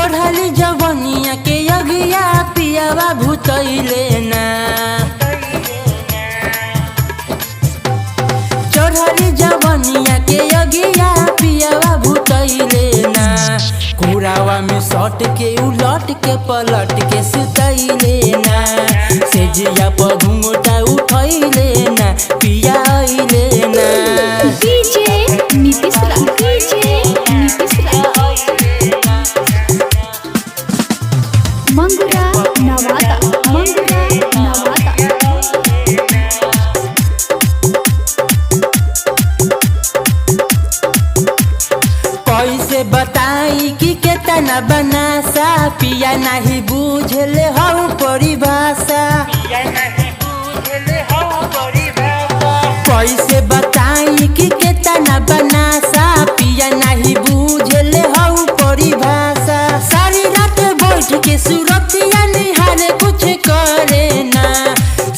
जवनिया के अगिया पियावा भूतैले ना चढ़ली जवनिया के अगिया पियावा भूतैले ना कुरावा में सट के उलट के पलट के सुतैले ना सेजिया पर घुंघटा उठैले ना पिया आइले ना डीजे नीतीश मंगुरा नवादा कैसे बताई कि केतना बनासा पिया नहीं बुझले हऊ परिभाषा कैसे बताई कि केतना बनासा पिया नहीं बुझले हऊ परिभाषा सारी रात बैठ के सुरतिया निहारे कुछ करे ना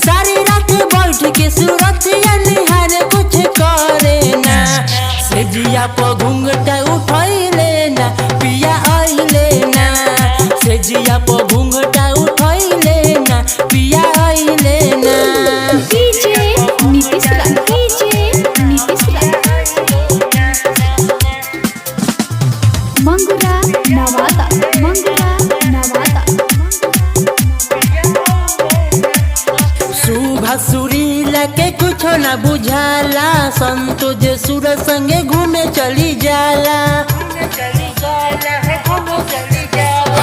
सारी रात बैठ के सुरतिया निहारे कुछ करे ना सेजिया पर घुंघटा उठैले ना पिया आइले ना सेजिया पर घुंघटा उठैले ना पिया आइले ना डीजे नीतीश मंगुरा नवादा सुबह सुरीला के कुछ न बुझाला संतोष सुर संगे घूमे चली जाला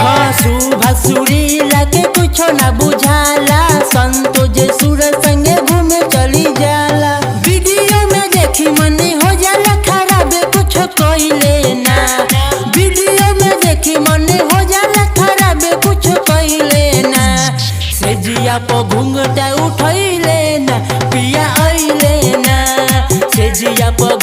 हाँ सुबह सुरीला के कुछ न बुझाला संतोष सुर संगे घूमे चली जाला वीडियो में देखी मनी हो जाला खराब कुछ कइले ना वीडियो में देखी मनी हो जाला खराब कुछ कइले ना सेजिया पर घुंघटा उठैले ना पिया आइले ना सेजिया पर